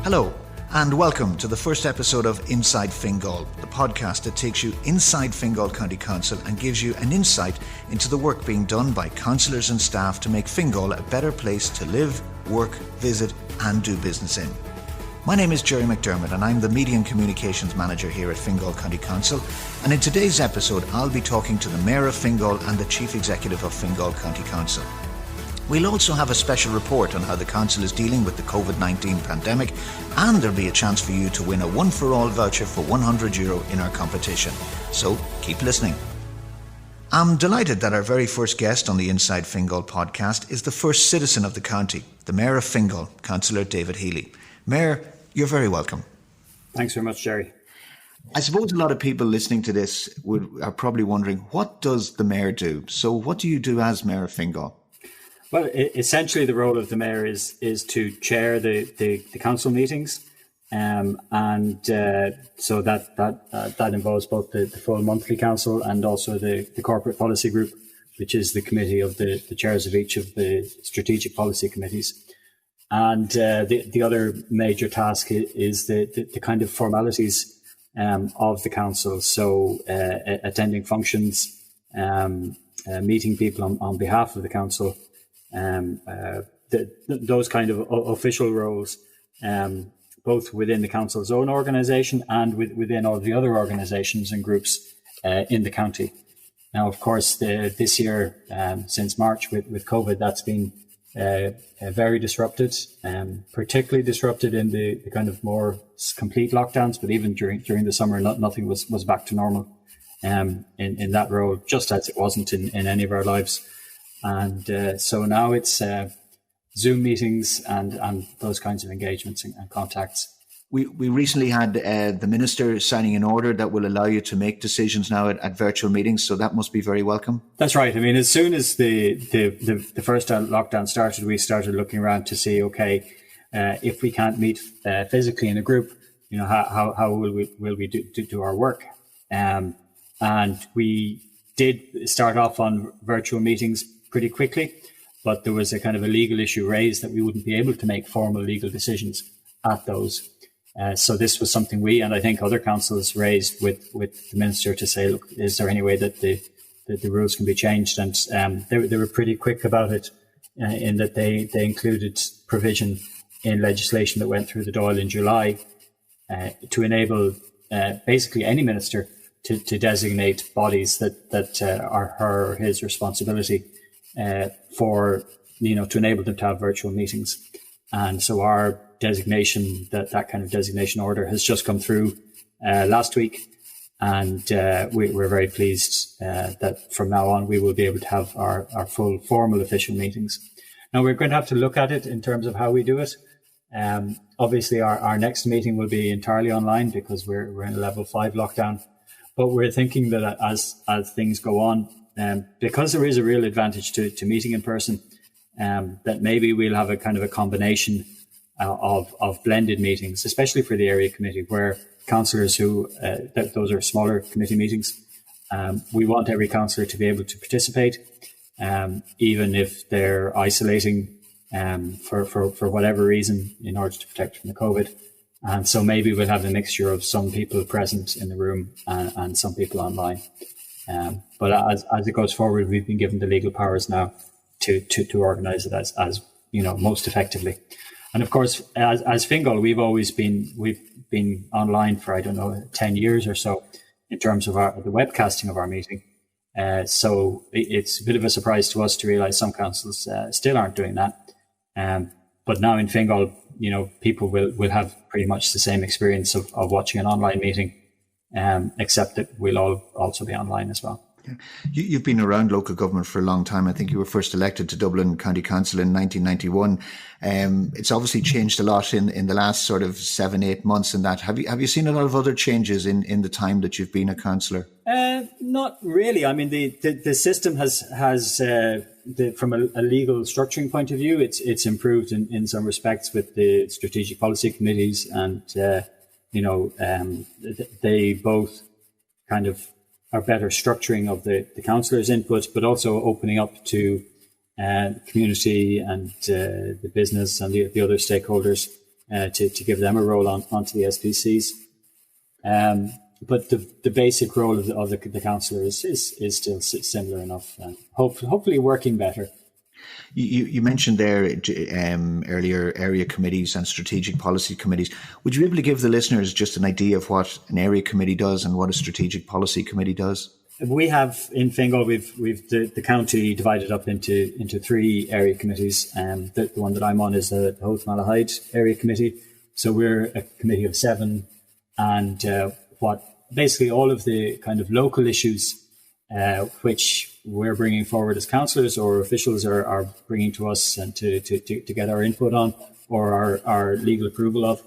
Hello, and welcome to the first episode of Inside Fingal, the podcast that takes you inside Fingal County Council and gives you an insight into the work being done by councillors and staff to make Fingal a better place to live, work, visit and do business in. My name is Jerry McDermott and I'm the Media and Communications Manager here at Fingal County Council, and in today's episode I'll be talking to the Mayor of Fingal and the Chief Executive of Fingal County Council. We'll also have a special report on how the Council is dealing with the COVID-19 pandemic, and there'll be a chance for you to win a one-for-all voucher for €100 in our competition. So keep listening. I'm delighted that our very first guest on the Inside Fingal podcast is the first citizen of the county, the Mayor of Fingal, Councillor David Healy. Mayor, you're very welcome. Thanks very much, Jerry. I suppose a lot of people listening to this are probably wondering, what does the Mayor do? So what do you do as Mayor of Fingal? Well, essentially the role of the Mayor is to chair the council meetings, so that involves both the full monthly council and also the corporate policy group, which is the committee of the chairs of each of the strategic policy committees. And the other major task is the kind of formalities of the council. So attending functions, meeting people on behalf of the council, those kind of official roles, both within the council's own organisation and within all the other organisations and groups in the county. Now, of course, this year, since March with COVID, that's been very disrupted, particularly disrupted in the kind of more complete lockdowns. But even during the summer, nothing was back to normal in that role, just as it wasn't in any of our lives. And so now it's Zoom meetings and those kinds of engagements and contacts. We recently had the Minister signing an order that will allow you to make decisions now at virtual meetings, so that must be very welcome. That's right. I mean, as soon as the first lockdown started, we started looking around to see, okay, if we can't meet physically in a group, you know, how will we do our work? And we did start off on virtual meetings pretty quickly, but there was a kind of a legal issue raised that we wouldn't be able to make formal legal decisions at those. So this was something we, and I think other councils, raised with the Minister to say, look, is there any way that the rules can be changed? And they were pretty quick about it, in that they included provision in legislation that went through the Dáil in July to enable basically any minister to designate bodies that are her or his responsibility for, you know, to enable them to have virtual meetings. And so our designation, that kind of designation order, has just come through last week, and we're very pleased that from now on we will be able to have our full formal official meetings. Now we're going to have to look at it in terms of how we do it. Obviously our next meeting will be entirely online because we're in a level 5 lockdown, but we're thinking that as things go on, because there is a real advantage to meeting in person, that maybe we'll have a kind of a combination of blended meetings, especially for the area committee, where councillors who, those are smaller committee meetings, we want every councillor to be able to participate, even if they're isolating for whatever reason in order to protect from the COVID. And so maybe we'll have a mixture of some people present in the room and some people online. But as it goes forward, we've been given the legal powers now to organise it as you know, most effectively. And of course, as Fingal, we've been online for, I don't know, 10 years or so in terms of the webcasting of our meeting. So it's a bit of a surprise to us to realise some councils still aren't doing that. But now in Fingal, you know, people will have pretty much the same experience of watching an online meeting, except that we'll all also be online as well. Yeah. You've been around local government for a long time. I think you were first elected to Dublin County Council in 1991. It's obviously changed a lot in the last sort of 7-8 months. And that have you seen a lot of other changes in the time that you've been a councillor? Not really. I mean, the system has from a legal structuring point of view, it's improved in some respects with the strategic policy committees, and they both kind of are better structuring of the councillors' input, but also opening up to the community and the business and the other stakeholders to give them a role onto the SPCs. But the basic role of the councillor is still similar enough, and hopefully working better. You mentioned there earlier area committees and strategic policy committees. Would you be able to give the listeners just an idea of what an area committee does and what a strategic policy committee does? We have in Fingal, we've the county divided up into 3 area committees. The one that I'm on is the Howth Malahide area committee. So we're a committee of 7, and what basically all of the kind of local issues which we're bringing forward as councillors or officials are bringing to us and to get our input on or our legal approval of,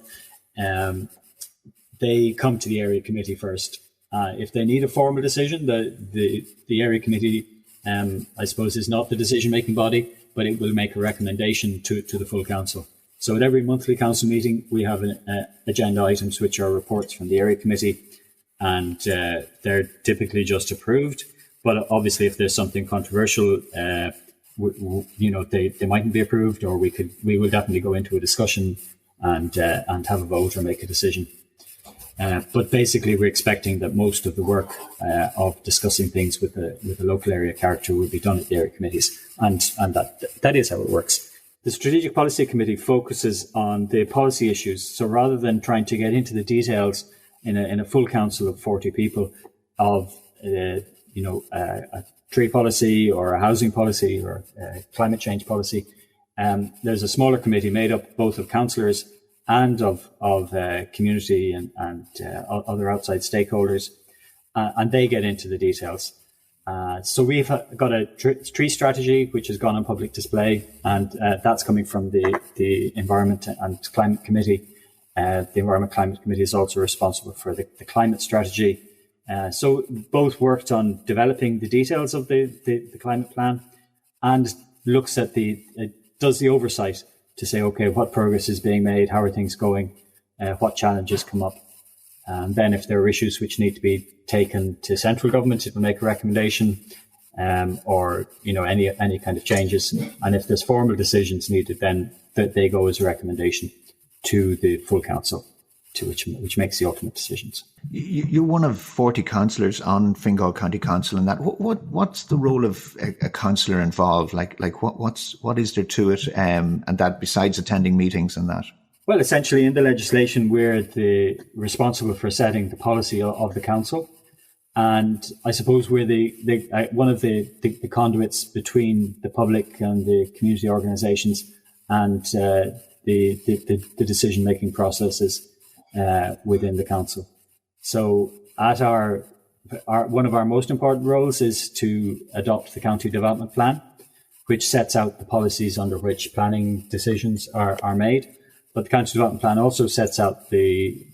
they come to the area committee first. If they need a formal decision, the area committee, I suppose, is not the decision-making body, but it will make a recommendation to the full council. So at every monthly council meeting, we have agenda items which are reports from the area committee, and they're typically just approved. But obviously, if there's something controversial, they mightn't be approved, or we will definitely go into a discussion and have a vote or make a decision. But basically, we're expecting that most of the work of discussing things with the local area character will be done at the area committees, and that is how it works. The Strategic Policy Committee focuses on the policy issues. So rather than trying to get into the details in a full council of 40 people of a tree policy or a housing policy or a climate change policy, there's a smaller committee made up both of councillors and of community and other outside stakeholders, and they get into the details. So we've got a tree strategy which has gone on public display, and that's coming from the Environment and Climate Committee. The Environment Climate Committee is also responsible for the climate strategy. So both worked on developing the details of the climate plan and looks at does the oversight to say, okay, what progress is being made, how are things going, what challenges come up. And then if there are issues which need to be taken to central government, it will make a recommendation, or any kind of changes. And if there's formal decisions needed, then they go as a recommendation to the full council, which makes the ultimate decisions. You're one of 40 councillors on Fingal County Council, and that what's the role of a councillor involved? Like what is there to it, and that besides attending meetings and that? Well, essentially, in the legislation, we're responsible for setting the policy of the council, and I suppose we're one of the conduits between the public and the community organisations and the decision-making processes within the council. So, at one of our most important roles is to adopt the county development plan, which sets out the policies under which planning decisions are made. But the county development plan also sets out the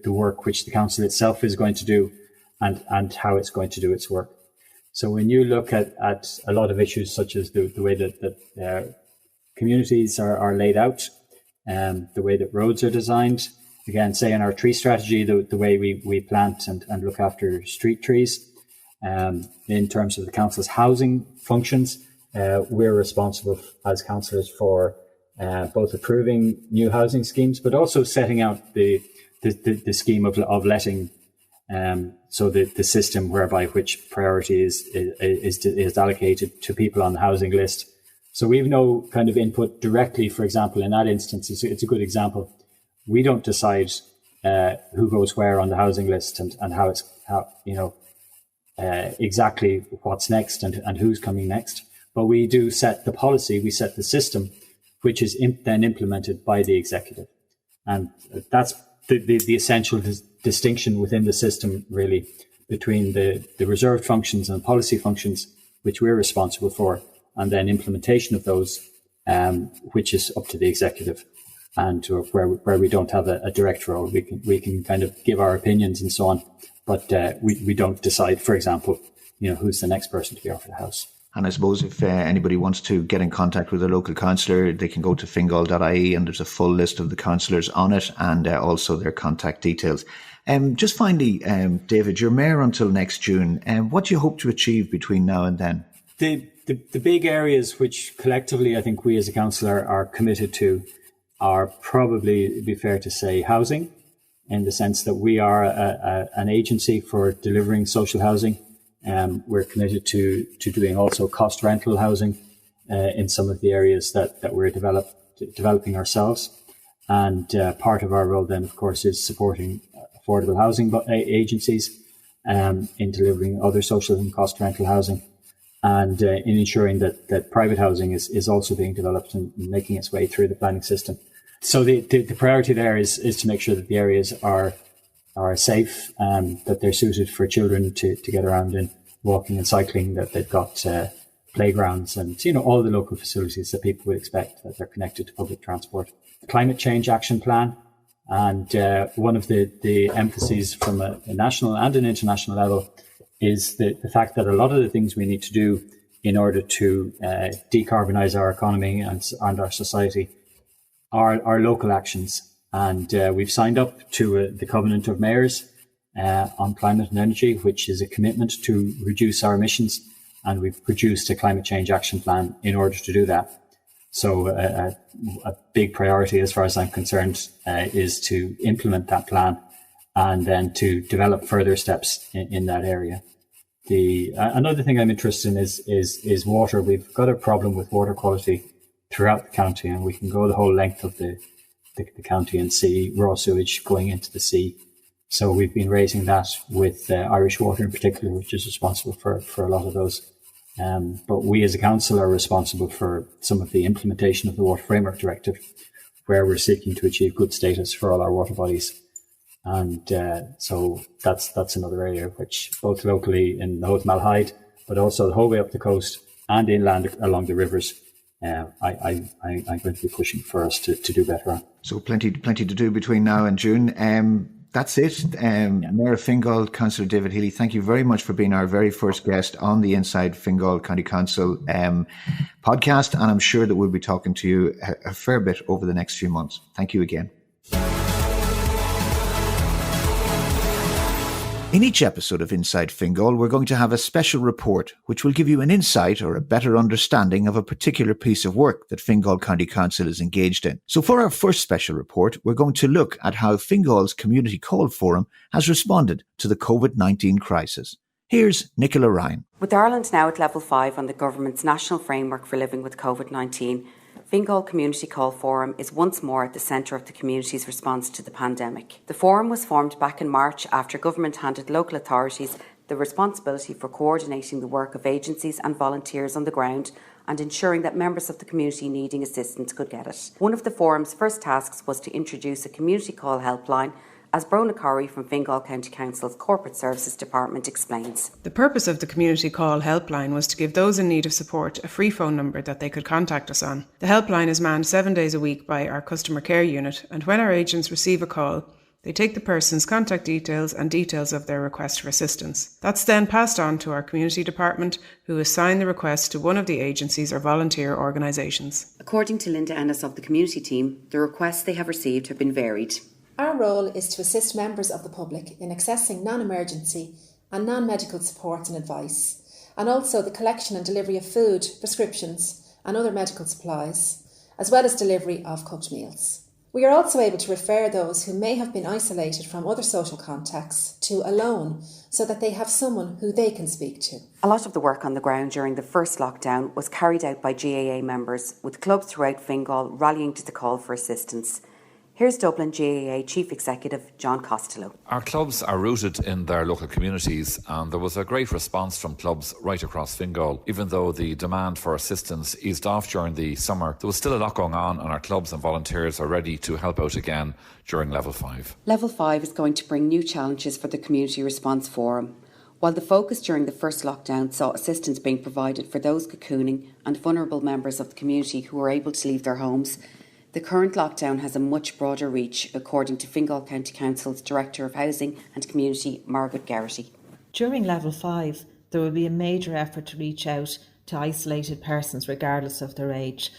work which the council itself is going to do and how it's going to do its work. So when you look at a lot of issues such as the way that communities are laid out, the way that roads are designed, again, say in our tree strategy, the way we plant and look after street trees, in terms of the council's housing functions, we're responsible as councillors for both approving new housing schemes, but also setting out the scheme of letting, so the system whereby which priority is allocated to people on the housing list. So we've no kind of input directly. For example, in that instance, it's a good example. We don't decide who goes where on the housing list and exactly what's next and who's coming next. But we do set the policy, we set the system, which is then implemented by the executive. And that's the essential distinction within the system, really, between the reserved functions and policy functions, which we're responsible for, and then implementation of those, which is up to the executive, and where we don't have a direct role. We can kind of give our opinions and so on, but we don't decide, for example, who's the next person to be offered a house. And I suppose if anybody wants to get in contact with a local councillor, they can go to fingal.ie, and there's a full list of the councillors on it, and also their contact details. Just finally, David, you're mayor until next June. What do you hope to achieve between now and then? The big areas which collectively I think we as a council are committed to are probably, it'd be fair to say, housing, in the sense that we are an agency for delivering social housing. We're committed to doing also cost rental housing in some of the areas that we're developing ourselves. And part of our role then, of course, is supporting affordable housing agencies in delivering other social and cost rental housing, and in ensuring that private housing is also being developed and making its way through the planning system. So the priority there is to make sure that the areas are safe, that they're suited for children to get around in, walking and cycling, that they've got playgrounds and, all the local facilities that people would expect, that they're connected to public transport. The Climate Change Action Plan, and one of the emphases from a national and an international level is the fact that a lot of the things we need to do in order to decarbonise our economy and our society are local actions. And we've signed up to the Covenant of Mayors on climate and energy, which is a commitment to reduce our emissions. And we've produced a climate change action plan in order to do that. So a big priority, as far as I'm concerned, is to implement that plan and then to develop further steps in that area. Another thing I'm interested in is water. We've got a problem with water quality throughout the county, and we can go the whole length of the county and see raw sewage going into the sea. So we've been raising that with Irish Water in particular, which is responsible for a lot of those. But we as a council are responsible for some of the implementation of the Water Framework Directive, where we're seeking to achieve good status for all our water bodies. And so that's another area which both locally in the Howth Malahide, but also the whole way up the coast and inland along the rivers, I'm going to be pushing for us to do better on. So plenty to do between now and June. That's it. Mayor of Fingal, Councillor David Healy, thank you very much for being our very first guest on the Inside Fingal County Council podcast. And I'm sure that we'll be talking to you a fair bit over the next few months. Thank you again. In each episode of Inside Fingal, we're going to have a special report which will give you an insight or a better understanding of a particular piece of work that Fingal County Council is engaged in. So for our first special report, we're going to look at how Fingal's Community Call Forum has responded to the COVID-19 crisis. Here's Nicola Ryan. With Ireland now at level 5 on the government's national framework for living with COVID-19, Fingal Community Call Forum is once more at the centre of the community's response to the pandemic. The forum was formed back in March after government handed local authorities the responsibility for coordinating the work of agencies and volunteers on the ground and ensuring that members of the community needing assistance could get it. One of the forum's first tasks was to introduce a community call helpline, as Brona Corrie from Fingal County Council's Corporate Services Department explains. The purpose of the Community Call helpline was to give those in need of support a free phone number that they could contact us on. The helpline is manned 7 days a week by our customer care unit, and when our agents receive a call, they take the person's contact details and details of their request for assistance. That's then passed on to our community department, who assign the request to one of the agencies or volunteer organisations. According to Linda Ennis of the community team, the requests they have received have been varied. Our role is to assist members of the public in accessing non-emergency and non-medical support and advice, and also the collection and delivery of food, prescriptions and other medical supplies, as well as delivery of cooked meals. We are also able to refer those who may have been isolated from other social contacts to Alone, so that they have someone who they can speak to. A lot of the work on the ground during the first lockdown was carried out by GAA members, with clubs throughout Fingal rallying to the call for assistance. Here's Dublin GAA Chief Executive John Costello. Our clubs are rooted in their local communities, and there was a great response from clubs right across Fingal. Even though the demand for assistance eased off during the summer, there was still a lot going on, and our clubs and volunteers are ready to help out again during Level 5. Level 5 is going to bring new challenges for the Community Response Forum. While the focus during the first lockdown saw assistance being provided for those cocooning and vulnerable members of the community who were able to leave their homes, the current lockdown has a much broader reach, according to Fingal County Council's Director of Housing and Community, Margaret Garrity. During Level 5, there will be a major effort to reach out to isolated persons regardless of their age.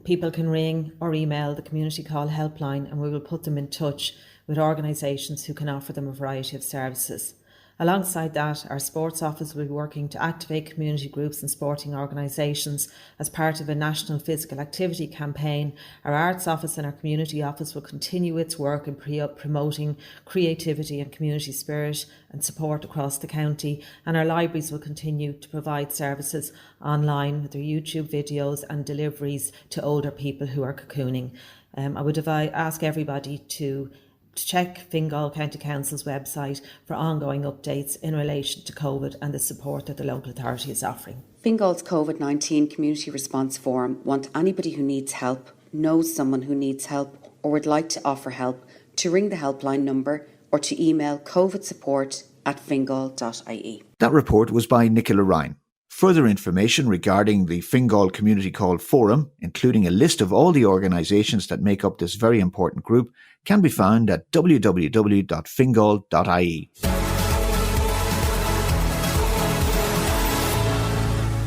People can ring or email the Community Call helpline, and we will put them in touch with organisations who can offer them a variety of services. Alongside that, our sports office will be working to activate community groups and sporting organisations as part of a national physical activity campaign. Our arts office and our community office will continue its work in promoting creativity and community spirit and support across the county, and our libraries will continue to provide services online with their YouTube videos and deliveries to older people who are cocooning. I would ask everybody to check Fingal County Council's website for ongoing updates in relation to COVID and the support that the local authority is offering. Fingal's COVID-19 Community Response Forum want anybody who needs help, knows someone who needs help or would like to offer help to ring the helpline number or to email covidsupport@fingal.ie. That report was by Nicola Ryan. Further information regarding the Fingal Community Call Forum, including a list of all the organisations that make up this very important group, can be found at www.fingal.ie.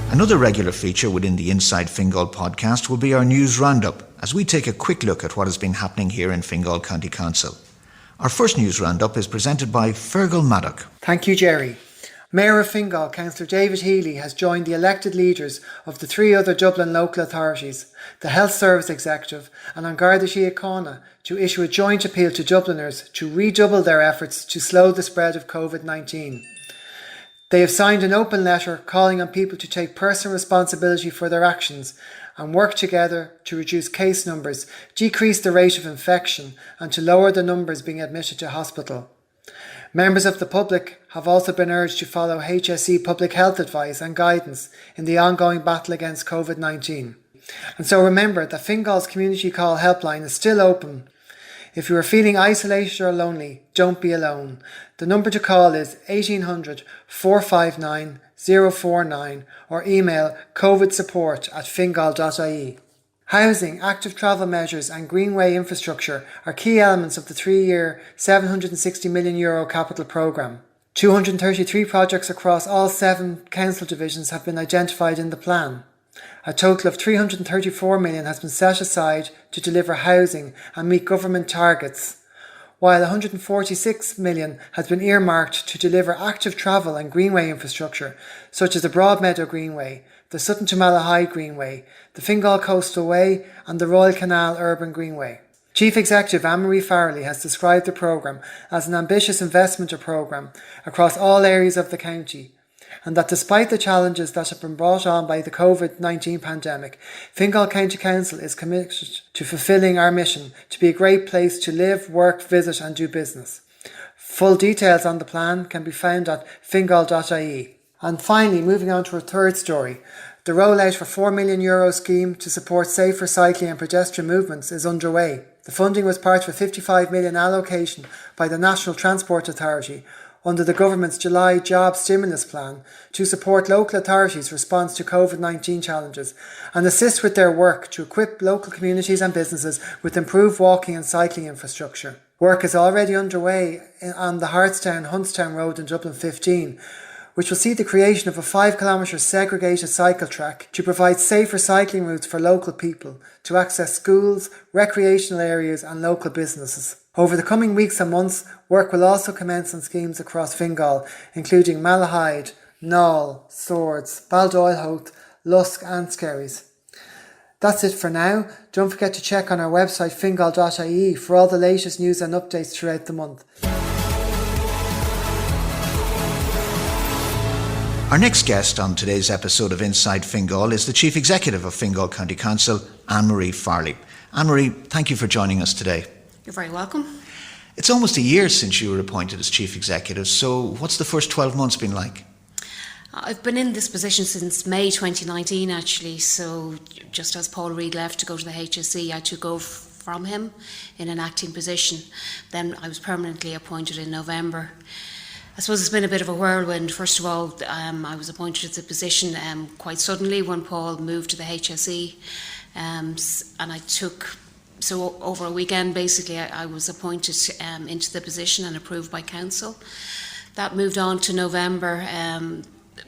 Another regular feature within the Inside Fingal podcast will be our news roundup, as we take a quick look at what has been happening here in Fingal County Council. Our first news roundup is presented by Fergal Maddock. Thank you, Jerry. Mayor of Fingal, Councillor David Healy, has joined the elected leaders of the three other Dublin local authorities, the Health Service Executive and An Garda Síochána, to issue a joint appeal to Dubliners to redouble their efforts to slow the spread of COVID-19. They have signed an open letter calling on people to take personal responsibility for their actions and work together to reduce case numbers, decrease the rate of infection and to lower the numbers being admitted to hospital. Members of the public have also been urged to follow HSE public health advice and guidance in the ongoing battle against COVID-19. And so remember that Fingal's Community Call helpline is still open. If you are feeling isolated or lonely, don't be alone. The number to call is 1800 459 049 or email covidsupport@fingal.ie. Housing, active travel measures and greenway infrastructure are key elements of the 3-year €760 million capital programme. 233 projects across all 7 council divisions have been identified in the plan. A total of €334 million has been set aside to deliver housing and meet government targets, while €146 million has been earmarked to deliver active travel and greenway infrastructure, such as the Broadmeadow Greenway, the Sutton to Malahide Greenway, the Fingal Coastal Way and the Royal Canal Urban Greenway. Chief Executive AnnMarie Farrelly has described the programme as an ambitious investment programme across all areas of the county, and that despite the challenges that have been brought on by the COVID-19 pandemic, Fingal County Council is committed to fulfilling our mission to be a great place to live, work, visit and do business. Full details on the plan can be found at fingal.ie. And finally, moving on to our third story, the rollout for €4 million scheme to support safer cycling and pedestrian movements is underway. The funding was part of a €55 million allocation by the National Transport Authority under the government's July job stimulus plan to support local authorities' response to COVID-19 challenges and assist with their work to equip local communities and businesses with improved walking and cycling infrastructure. Work is already underway on the Hartstown-Huntstown Road in Dublin 15, which will see the creation of a 5-kilometre segregated cycle track to provide safer cycling routes for local people to access schools, recreational areas and local businesses. Over the coming weeks and months, work will also commence on schemes across Fingal, including Malahide, Knoll, Swords, Baldoyle-Hoath, Lusk and Skerries. That's it for now. Don't forget to check on our website fingal.ie for all the latest news and updates throughout the month. Our next guest on today's episode of Inside Fingal is the Chief Executive of Fingal County Council, AnnMarie Farrelly. AnnMarie, thank you for joining us today. You're very welcome. It's almost a year since you were appointed as Chief Executive, so what's the first 12 months been like? I've been in this position since May 2019 actually, so just as Paul Reid left to go to the HSE, I took over from him in an acting position. Then I was permanently appointed in November. I suppose it's been a bit of a whirlwind. First of all, I was appointed to the position quite suddenly when Paul moved to the HSE, and I took, so over a weekend basically I was appointed into the position and approved by council. That moved on to November.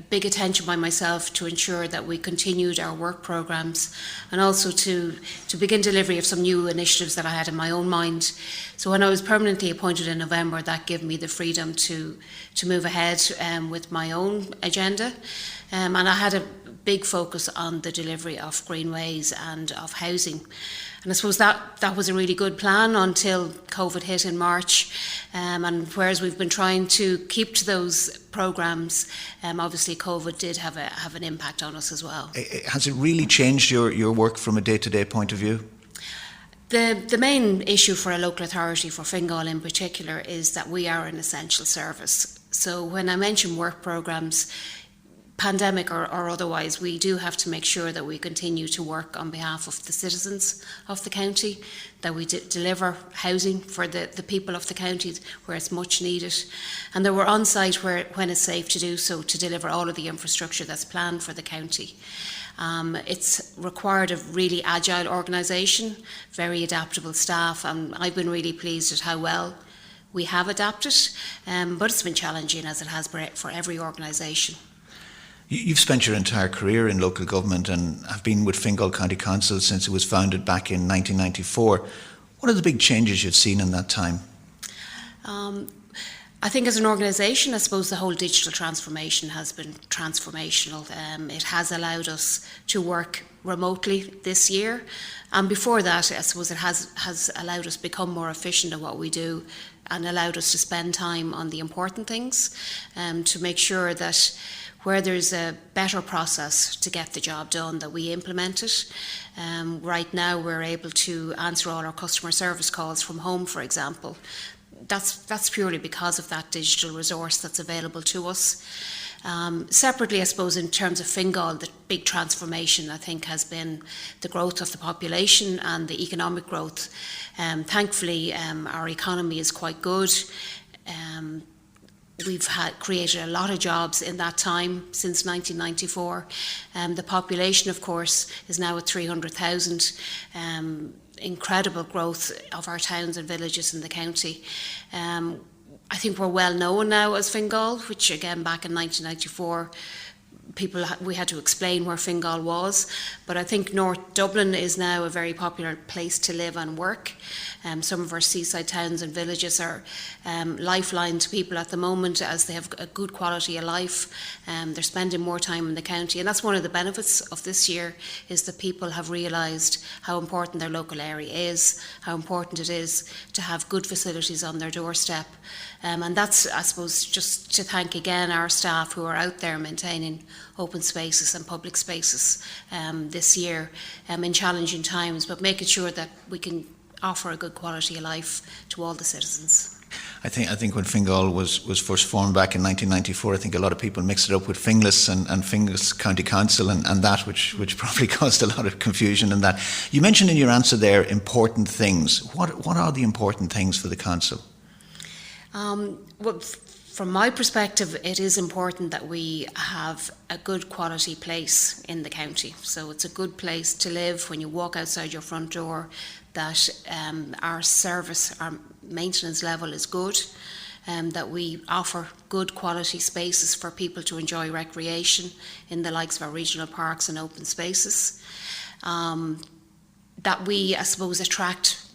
big attention by myself to ensure that we continued our work programmes, and also to begin delivery of some new initiatives that I had in my own mind. So when I was permanently appointed in November, that gave me the freedom to move ahead with my own agenda. And I had a big focus on the delivery of greenways and of housing. And I suppose that was a really good plan until COVID hit in March. And whereas we've been trying to keep to those programmes, obviously COVID did have an impact on us as well. Has it really changed your work from a day-to-day point of view? The main issue for a local authority, for Fingal in particular, is that we are an essential service. So when I mention work programmes, pandemic or otherwise, we do have to make sure that we continue to work on behalf of the citizens of the county, that we deliver housing for the people of the county where it's much needed, and that we're on site when it's safe to do so, to deliver all of the infrastructure that's planned for the county. It's required a really agile organisation, very adaptable staff, and I've been really pleased at how well we have adapted, but it's been challenging, as it has for every organisation. You've spent your entire career in local government and have been with Fingal County Council since it was founded back in 1994. What are the big changes you've seen in that time? I think as an organisation, I suppose the whole digital transformation has been transformational. It has allowed us to work remotely this year. And before that, I suppose it has allowed us to become more efficient at what we do and allowed us to spend time on the important things, to make sure that where there's a better process to get the job done, that we implement it. Right now we're able to answer all our customer service calls from home, for example. That's purely because of that digital resource that's available to us. Separately, I suppose, in terms of Fingal, the big transformation, I think, has been the growth of the population and the economic growth. Thankfully, our economy is quite good. We've created a lot of jobs in that time since 1994. The population, of course, is now at 300,000. Incredible growth of our towns and villages in the county. I think we're well known now as Fingal, which again back in 1994 we had to explain where Fingal was, but I think North Dublin is now a very popular place to live and work. Some of our seaside towns and villages are lifeline to people at the moment, as they have a good quality of life. They're spending more time in the county, and that's one of the benefits of this year, is that people have realised how important their local area is, how important it is to have good facilities on their doorstep. And that's, I suppose, just to thank again our staff who are out there maintaining open spaces and public spaces this year in challenging times, but making sure that we can offer a good quality of life to all the citizens. I think when Fingal was first formed back in 1994, I think a lot of people mixed it up with Finglas and Fingal County Council and that, which probably caused a lot of confusion in that. You mentioned in your answer there important things. What are the important things for the council? Well, from my perspective, it is important that we have a good quality place in the county. So it's a good place to live when you walk outside your front door, that our service, our maintenance level is good, that we offer good quality spaces for people to enjoy recreation in the likes of our regional parks and open spaces, that we, I suppose, attract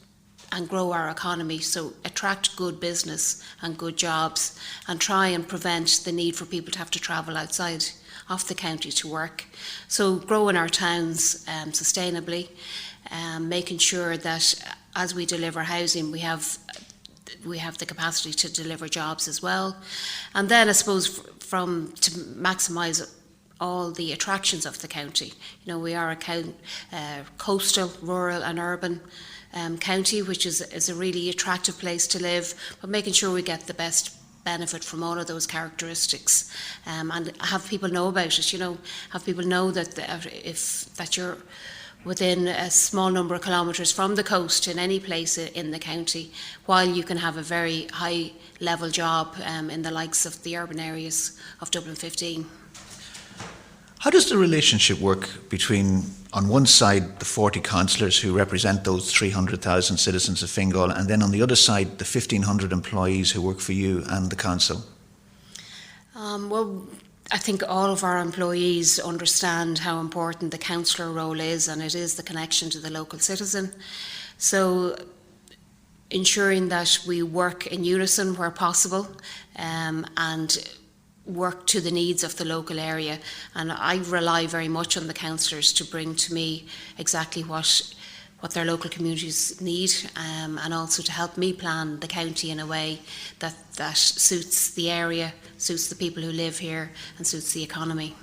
and grow our economy, so attract good business and good jobs, and try and prevent the need for people to have to travel outside of the county to work. So growing our towns sustainably, making sure that as we deliver housing, we have the capacity to deliver jobs as well. And then I suppose to maximise all the attractions of the county. You know, we are a coastal, rural and urban county, which is a really attractive place to live, but making sure we get the best benefit from all of those characteristics, and have people know about it. You know, have people know that you're within a small number of kilometres from the coast in any place in the county, while you can have a very high level job in the likes of the urban areas of Dublin 15. How does the relationship work between, on one side, the 40 councillors who represent those 300,000 citizens of Fingal, and then on the other side, the 1,500 employees who work for you and the council? Well, I think all of our employees understand how important the councillor role is, and it is the connection to the local citizen. So ensuring that we work in unison where possible, and work to the needs of the local area. And I rely very much on the councillors to bring to me exactly what their local communities need, and also to help me plan the county in a way that suits the area, suits the people who live here, and suits the economy.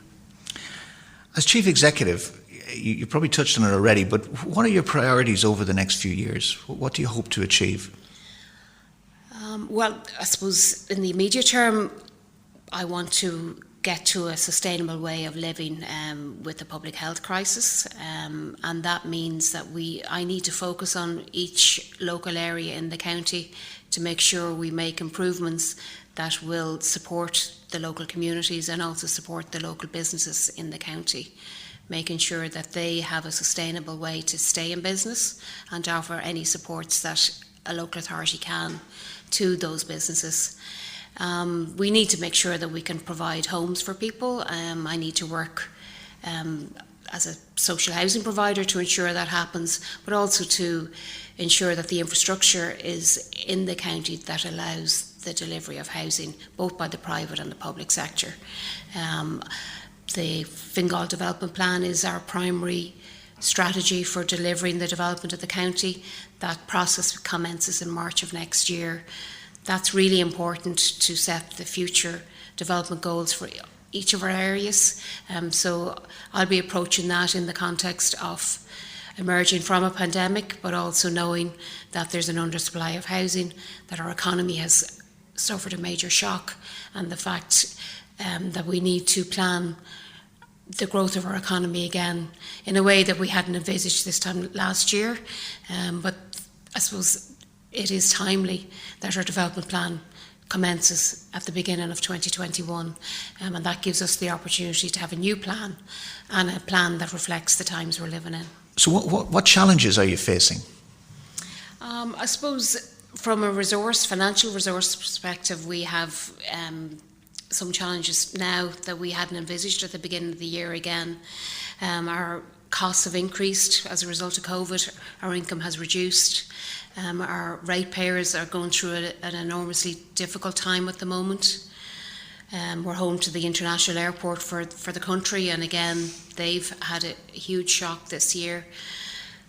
As Chief Executive, you probably touched on it already, but what are your priorities over the next few years? What do you hope to achieve? Well, I suppose in the immediate term, I want to get to a sustainable way of living with the public health crisis, and that means that I need to focus on each local area in the county to make sure we make improvements that will support the local communities and also support the local businesses in the county, making sure that they have a sustainable way to stay in business and offer any supports that a local authority can to those businesses. We need to make sure that we can provide homes for people. I need to work as a social housing provider to ensure that happens, but also to ensure that the infrastructure is in the county that allows the delivery of housing, both by the private and the public sector. The Fingal Development Plan is our primary strategy for delivering the development of the county. That process commences in March of next year. That's really important to set the future development goals for each of our areas. So I'll be approaching that in the context of emerging from a pandemic, but also knowing that there's an undersupply of housing, that our economy has suffered a major shock, and the fact that we need to plan the growth of our economy again in a way that we hadn't envisaged this time last year. But I suppose it is timely that our development plan commences at the beginning of 2021, and that gives us the opportunity to have a new plan and a plan that reflects the times we're living in. So what challenges are you facing? I suppose from a financial resource perspective, we have some challenges now that we hadn't envisaged at the beginning of the year again. Our costs have increased as a result of COVID. Our income has reduced. Our ratepayers are going through an enormously difficult time at the moment. We're home to the international airport for the country, and again, they've had a huge shock this year.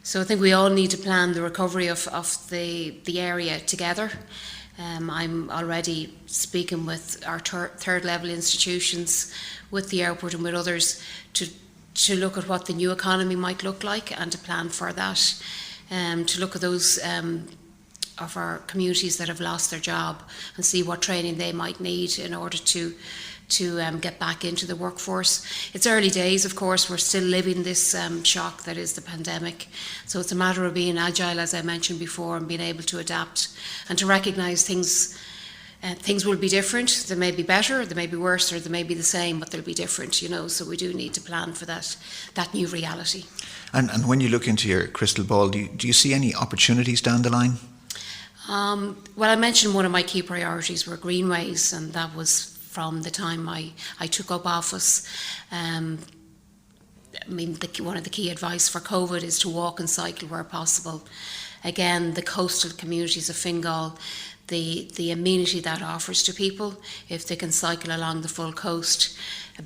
So I think we all need to plan the recovery of the area together. I'm already speaking with our third level institutions, with the airport and with others to look at what the new economy might look like and to plan for that. To look at those of our communities that have lost their job and see what training they might need in order to get back into the workforce. It's early days, of course. We're still living this shock that is the pandemic. So it's a matter of being agile, as I mentioned before, and being able to adapt and to recognise things. Things will be different. They may be better, they may be worse, or they may be the same, but they'll be different, So we do need to plan for that new reality. And when you look into your crystal ball, do you see any opportunities down the line? Well, I mentioned one of my key priorities were greenways, and that was from the time I took up office. One of the key advice for COVID is to walk and cycle where possible. Again, the coastal communities of Fingal, the amenity that offers to people if they can cycle along the full coast.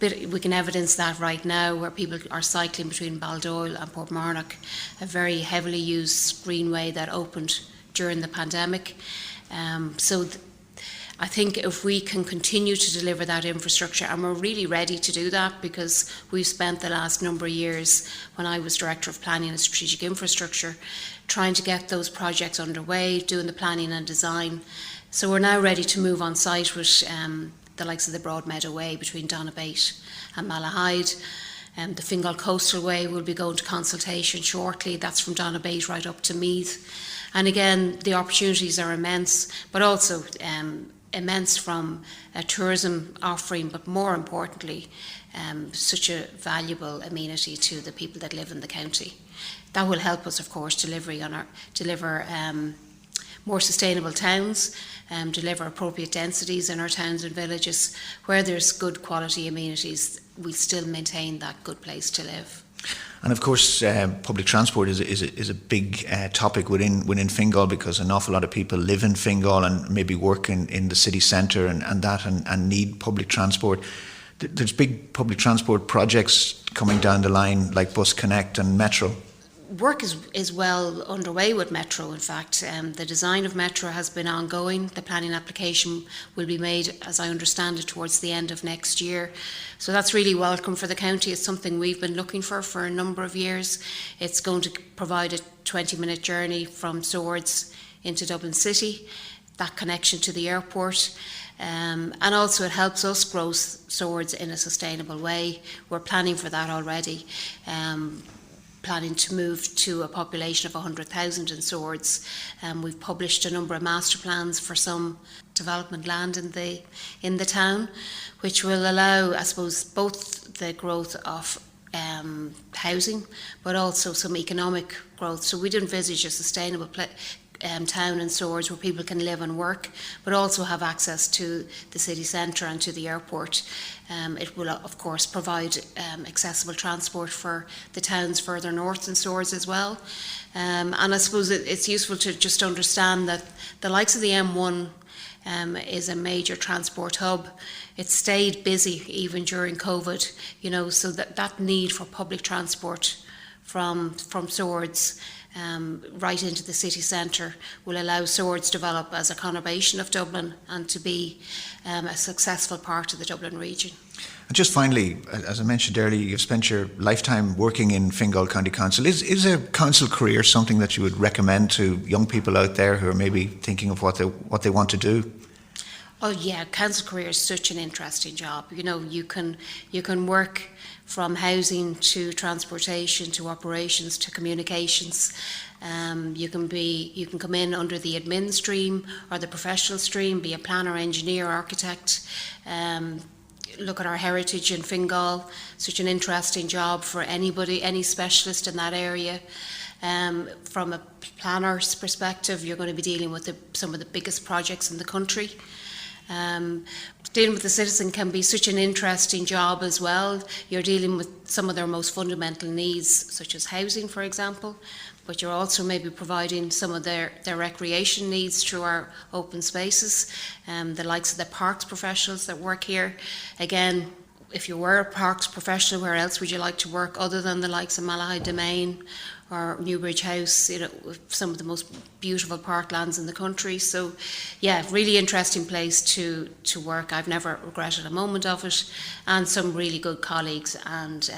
We can evidence that right now, where people are cycling between Baldoyle and Portmarnock, a very heavily used greenway that opened during the pandemic. I think if we can continue to deliver that infrastructure, and we're really ready to do that because we've spent the last number of years, when I was Director of Planning and Strategic Infrastructure, trying to get those projects underway, doing the planning and design. So we're now ready to move on site with the likes of the Broadmeadow Way between Donabate and Malahide. The Fingal Coastal Way will be going to consultation shortly. That's from Donabate right up to Meath. And again, the opportunities are immense, but also immense from a tourism offering, but more importantly, such a valuable amenity to the people that live in the county. That will help us, of course, deliver more sustainable towns, deliver appropriate densities in our towns and villages. Where there's good quality amenities, we still maintain that good place to live. And of course, public transport is a big topic within Fingal, because an awful lot of people live in Fingal and maybe work in the city centre and need public transport. There's big public transport projects coming down the line, like Bus Connect and Metro. Work is well underway with Metro. In fact, the design of Metro has been ongoing. The planning application will be made, as I understand it, towards the end of next year. So that's really welcome for the county. It's something we've been looking for a number of years. It's going to provide a 20-minute journey from Swords into Dublin City, that connection to the airport. And also it helps us grow Swords in a sustainable way. We're planning for that already. Planning to move to a population of 100,000 in Swords. We've published a number of master plans for some development land in the town, which will allow, I suppose, both the growth of housing, but also some economic growth. So we'd envisage a sustainable town in Swords where people can live and work, but also have access to the city centre and to the airport. It will, of course, provide accessible transport for the towns further north in Swords as well. And I suppose it's useful to just understand that the likes of the M1 is a major transport hub. It stayed busy even during COVID, so that need for public transport from Swords right into the city centre will allow Swords to develop as a conurbation of Dublin and to be a successful part of the Dublin region. And just finally, as I mentioned earlier, you've spent your lifetime working in Fingal County Council. Is a council career something that you would recommend to young people out there who are maybe thinking of what they want to do? Oh yeah, council career is such an interesting job. You can work from housing to transportation to operations to communications. You can come in under the admin stream or the professional stream, be a planner, engineer, architect. Look at our heritage in Fingal, such an interesting job for anybody, any specialist in that area. From a planner's perspective, you're going to be dealing with some of the biggest projects in the country. Dealing with the citizen can be such an interesting job as well. You're dealing with some of their most fundamental needs, such as housing, for example, but you're also maybe providing some of their recreation needs through our open spaces, the likes of the parks professionals that work here. Again, if you were a parks professional, where else would you like to work other than the likes of Malahide Domain or Newbridge House, some of the most beautiful parklands in the country. So yeah, really interesting place to work. I've never regretted a moment of it, and some really good colleagues, and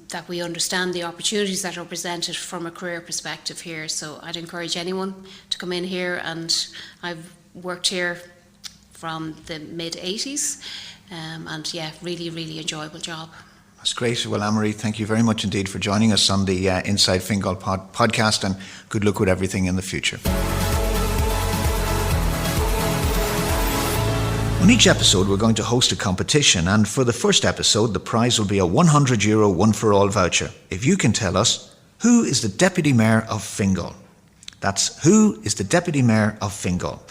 that we understand the opportunities that are presented from a career perspective here. So I'd encourage anyone to come in here, and I've worked here from the mid-80s, and yeah, really, really enjoyable job. That's great. Well, AnnMarie, thank you very much indeed for joining us on the Inside Fingal podcast, and good luck with everything in the future. On each episode, we're going to host a competition, and for the first episode, the prize will be a €100 one-for-all voucher. If you can tell us, who is the Deputy Mayor of Fingal? That's who is the Deputy Mayor of Fingal?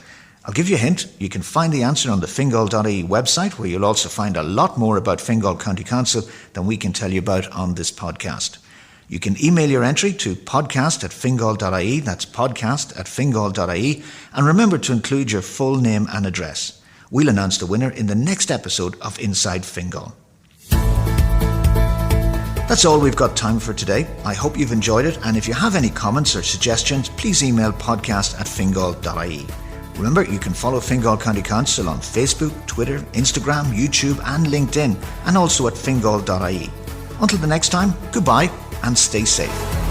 I'll give you a hint. You can find the answer on the fingal.ie website, where you'll also find a lot more about Fingal County Council than we can tell you about on this podcast. You can email your entry to podcast@fingal.ie, that's podcast@fingal.ie, and remember to include your full name and address. We'll announce the winner in the next episode of Inside Fingal. That's all we've got time for today. I hope you've enjoyed it, and if you have any comments or suggestions, please email podcast@fingal.ie. Remember, you can follow Fingal County Council on Facebook, Twitter, Instagram, YouTube and LinkedIn, and also at fingal.ie. Until the next time, goodbye and stay safe.